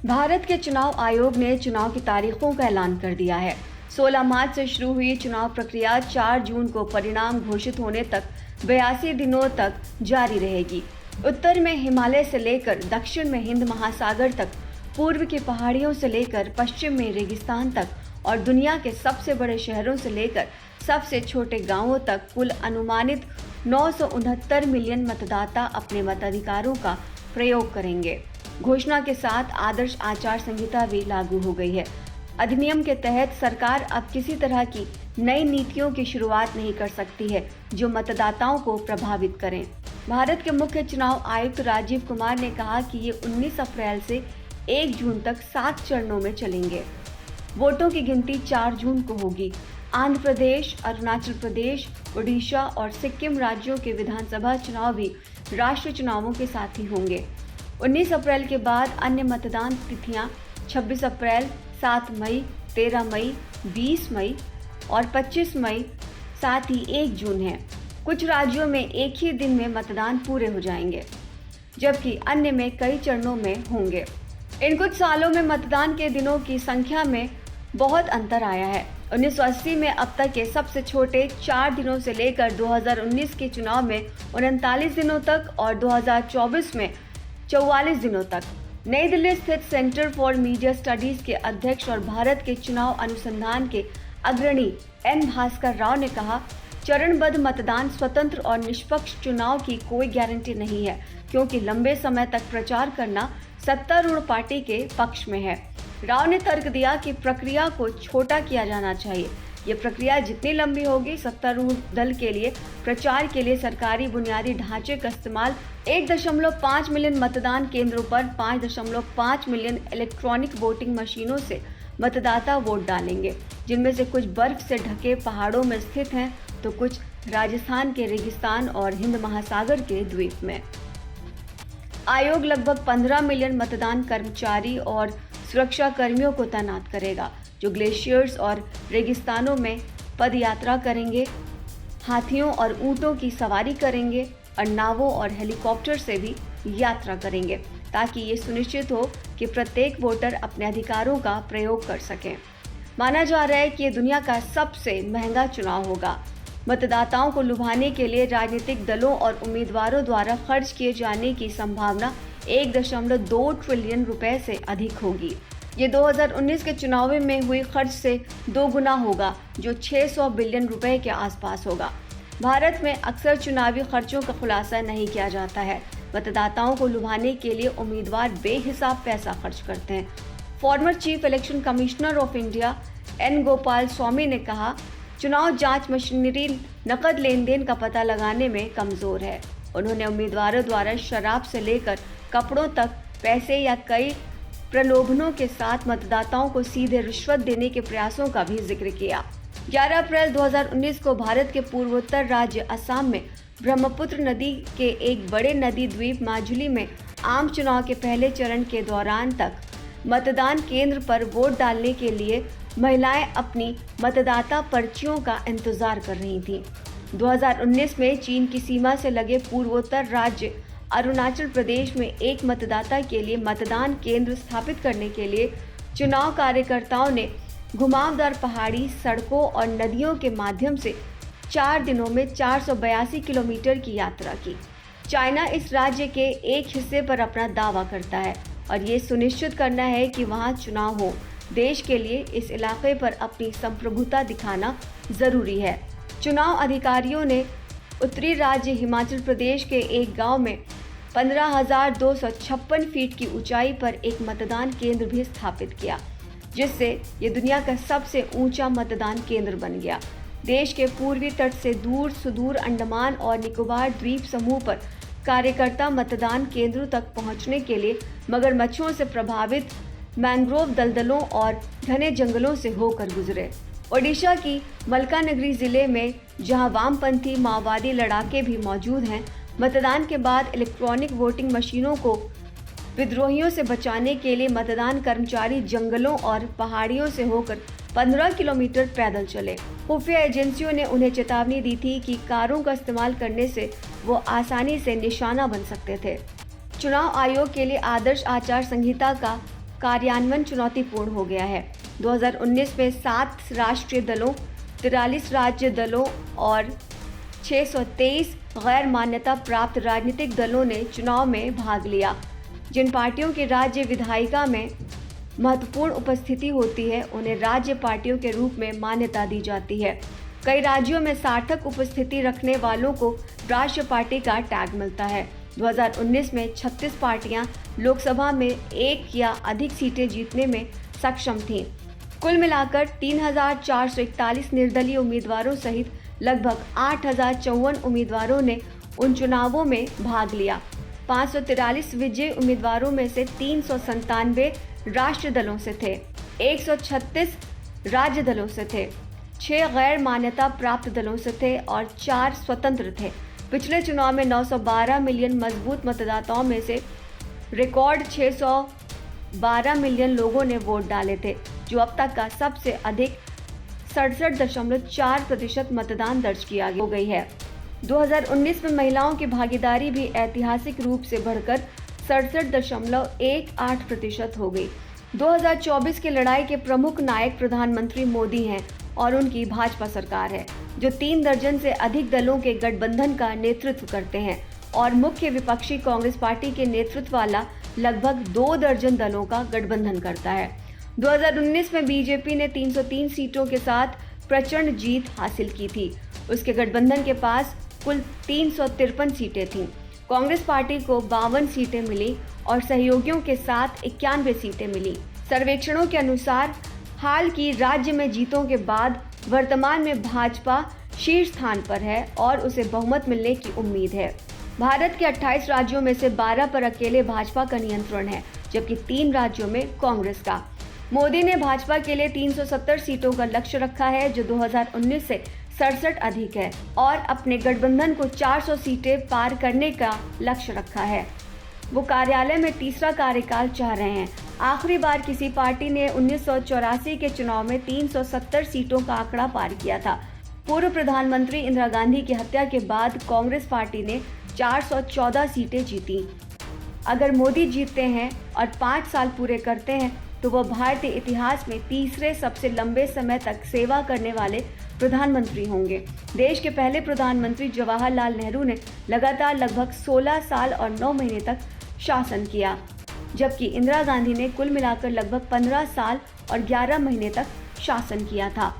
भारत के चुनाव आयोग ने चुनाव की तारीखों का ऐलान कर दिया है। 16 मार्च से शुरू हुई चुनाव प्रक्रिया 4 जून को परिणाम घोषित होने तक 82 दिनों तक जारी रहेगी। उत्तर में हिमालय से लेकर दक्षिण में हिंद महासागर तक, पूर्व की पहाड़ियों से लेकर पश्चिम में रेगिस्तान तक और दुनिया के सबसे बड़े शहरों से लेकर सबसे छोटे गांवों तक कुल अनुमानित 969 मिलियन मतदाता अपने मताधिकारों का प्रयोग करेंगे। घोषणा के साथ आदर्श आचार संहिता भी लागू हो गई है। अधिनियम के तहत सरकार अब किसी तरह की नई नीतियों की शुरुआत नहीं कर सकती है जो मतदाताओं को प्रभावित करें। भारत के मुख्य चुनाव आयुक्त राजीव कुमार ने कहा कि ये 19 अप्रैल से 1 जून तक 7 चरणों में चलेंगे। वोटों की गिनती 4 जून को होगी। आंध्र प्रदेश, अरुणाचल प्रदेश, ओडिशा और सिक्किम राज्यों के विधानसभा चुनाव भी राष्ट्रीय चुनावों के साथ ही होंगे। 19 अप्रैल के बाद अन्य मतदान तिथियां 26 अप्रैल, 7 मई, 13 मई, 20 मई और 25 मई, साथ ही 1 जून है। कुछ राज्यों में एक ही दिन में मतदान पूरे हो जाएंगे, जबकि अन्य में कई चरणों में होंगे। इन कुछ सालों में मतदान के दिनों की संख्या में बहुत अंतर आया है। 1980 में अब तक के सबसे छोटे 4 दिनों से लेकर 2019 के चुनाव में 39 दिनों तक और 2024 में 44 दिनों तक। नई दिल्ली स्थित सेंटर फॉर मीडिया स्टडीज के अध्यक्ष और भारत के चुनाव अनुसंधान के अग्रणी एन भास्कर राव ने कहा, चरणबद्ध मतदान स्वतंत्र और निष्पक्ष चुनाव की कोई गारंटी नहीं है, क्योंकि लंबे समय तक प्रचार करना सत्तारूढ़ पार्टी के पक्ष में है। राव ने तर्क दिया कि प्रक्रिया को छोटा किया जाना चाहिए। ये प्रक्रिया जितनी लंबी होगी, सत्तारूढ़ दल के लिए प्रचार के लिए सरकारी बुनियादी ढांचे का इस्तेमाल 1.5 मिलियन मतदान केंद्रों पर 5.5 मिलियन इलेक्ट्रॉनिक वोटिंग मशीनों से मतदाता वोट डालेंगे, जिनमें से कुछ बर्फ से ढके पहाड़ों में स्थित हैं तो कुछ राजस्थान के रेगिस्तान और हिंद महासागर के द्वीप में। आयोग लगभग 15 मिलियन मतदान कर्मचारी और सुरक्षा कर्मियों को तैनात करेगा, जो ग्लेशियर्स और रेगिस्तानों में पद यात्रा करेंगे, हाथियों और ऊंटों की सवारी करेंगे और नावों और हेलीकॉप्टर से भी यात्रा करेंगे, ताकि ये सुनिश्चित हो कि प्रत्येक वोटर अपने अधिकारों का प्रयोग कर सकें। माना जा रहा है कि ये दुनिया का सबसे महंगा चुनाव होगा। मतदाताओं को लुभाने के लिए राजनीतिक दलों और उम्मीदवारों द्वारा खर्च किए जाने की संभावना 1.2 ट्रिलियन रुपए से अधिक होगी। ये 2019 के चुनाव में हुई खर्च से 2 गुना होगा, जो 600 बिलियन रुपए के आसपास होगा। भारत में अक्सर चुनावी खर्चों का खुलासा नहीं किया जाता है। मतदाताओं को लुभाने के लिए उम्मीदवार बेहिसाब पैसा खर्च करते हैं। Former chief election commissioner of India N Gopalaswami ने कहा, चुनाव जांच मशीनरी नकद लेन देन का पता लगाने में कमजोर है। उन्होंने उम्मीदवारों द्वारा शराब से लेकर कपड़ों तक पैसे या कई प्रलोभनों के साथ मतदाताओं को सीधे रिश्वत देने के प्रयासों का भी जिक्र किया। 11 अप्रैल 2019 को भारत के पूर्वोत्तर राज्य असम में ब्रह्मपुत्र नदी के एक बड़े नदी द्वीप माजुली में आम चुनाव के पहले चरण के दौरान तक मतदान केंद्र पर वोट डालने के लिए महिलाएं अपनी मतदाता पर्चियों का इंतजार कर रही थीं। 2019 में चीन की सीमा से लगे पूर्वोत्तर राज्य अरुणाचल प्रदेश में एक मतदाता के लिए मतदान केंद्र स्थापित करने के लिए चुनाव कार्यकर्ताओं ने घुमावदार पहाड़ी सड़कों और नदियों के माध्यम से 4 दिनों में 482 किलोमीटर की यात्रा की। चाइना इस राज्य के एक हिस्से पर अपना दावा करता है और ये सुनिश्चित करना है कि वहां चुनाव हो। देश के लिए इस इलाके पर अपनी संप्रभुता दिखाना जरूरी है। चुनाव अधिकारियों ने उत्तरी राज्य हिमाचल प्रदेश के एक गांव में 15,256 फीट की ऊंचाई पर एक मतदान केंद्र भी स्थापित किया, जिससे ये दुनिया का सबसे ऊंचा मतदान केंद्र बन गया। देश के पूर्वी तट से दूर सुदूर अंडमान और निकोबार द्वीप समूह पर कार्यकर्ता मतदान केंद्रों तक पहुंचने के लिए मगरमच्छों से प्रभावित मैंग्रोव दलदलों और घने जंगलों से होकर गुजरे। ओडिशा की मलकानगिरी जिले में, जहां वामपंथी माओवादी लड़ाके भी मौजूद हैं, मतदान के बाद इलेक्ट्रॉनिक वोटिंग मशीनों को विद्रोहियों से बचाने के लिए मतदान कर्मचारी जंगलों और पहाड़ियों से होकर 15 किलोमीटर पैदल चले। खुफिया एजेंसियों ने उन्हें चेतावनी दी थी कि कारों का इस्तेमाल करने से वो आसानी से निशाना बन सकते थे। चुनाव आयोग के लिए आदर्श आचार संहिता का कार्यान्वयन चुनौतीपूर्ण हो गया है। 2019 में 7 राष्ट्रीय दलों, 43 राज्य दलों और 623 गैर मान्यता प्राप्त राजनीतिक दलों ने चुनाव में भाग लिया। जिन पार्टियों की राज्य विधायिका में महत्वपूर्ण उपस्थिति होती है, उन्हें राज्य पार्टियों के रूप में मान्यता दी जाती है। कई राज्यों में सार्थक उपस्थिति रखने वालों को राष्ट्रीय पार्टी का टैग मिलता है। 2019 में 36 पार्टियां लोकसभा में एक या अधिक सीटें जीतने में सक्षम थीं। कुल मिलाकर 3,441 निर्दलीय उम्मीदवारों सहित लगभग 8,054 उम्मीदवारों ने उन चुनावों में भाग लिया। 543 विजयी उम्मीदवारों में से 397 राष्ट्रीय दलों से थे, 136 राज्य दलों से थे, 6 गैर मान्यता प्राप्त दलों से थे और 4 स्वतंत्र थे। पिछले चुनाव में 912 मिलियन मजबूत मतदाताओं में से रिकॉर्ड 612 मिलियन लोगों ने वोट डाले थे, जो अब तक का सबसे अधिक 67.4% मतदान दर्ज किया हो गई है। 2019 में महिलाओं की भागीदारी भी ऐतिहासिक रूप से बढ़कर 67.18% हो गई। 2024 की लड़ाई के प्रमुख नायक प्रधानमंत्री मोदी हैं और उनकी भाजपा सरकार है, जो 3 दर्जन से अधिक दलों के गठबंधन का नेतृत्व करते हैं और मुख्य विपक्षी कांग्रेस पार्टी के नेतृत्व वाला लगभग 2 दर्जन दलों का गठबंधन करता है। 2019 में बीजेपी ने 303 सीटों के साथ प्रचंड जीत हासिल की थी। उसके गठबंधन के पास कुल 353 सीटें थीं। कांग्रेस पार्टी को 52 सीटें मिली और सहयोगियों के साथ 91 सीटें मिली। सर्वेक्षणों के अनुसार हाल की राज्य में जीतों के बाद वर्तमान में भाजपा शीर्ष स्थान पर है और उसे बहुमत मिलने की उम्मीद है। भारत के 28 राज्यों में से 12 पर अकेले भाजपा का नियंत्रण है, जबकि 3 राज्यों में कांग्रेस का। मोदी ने भाजपा के लिए 370 सीटों का लक्ष्य रखा है, जो 2019 से 67 अधिक है, और अपने गठबंधन को 400 सीटें पार करने का लक्ष्य रखा है। वो कार्यालय में तीसरा कार्यकाल चाह रहे हैं। आखिरी बार किसी पार्टी ने 1984 के चुनाव में 370 सीटों का आंकड़ा पार किया था। पूर्व प्रधानमंत्री इंदिरा गांधी की हत्या के बाद कांग्रेस पार्टी ने 414 सीटें जीती। अगर मोदी जीतते हैं और 5 साल पूरे करते हैं तो वह भारतीय इतिहास में तीसरे सबसे लंबे समय तक सेवा करने वाले प्रधानमंत्री होंगे। देश के पहले प्रधानमंत्री जवाहरलाल नेहरू ने लगातार लगभग 16 साल और 9 महीने तक शासन किया, जबकि इंदिरा गांधी ने कुल मिलाकर लगभग 15 साल और 11 महीने तक शासन किया था।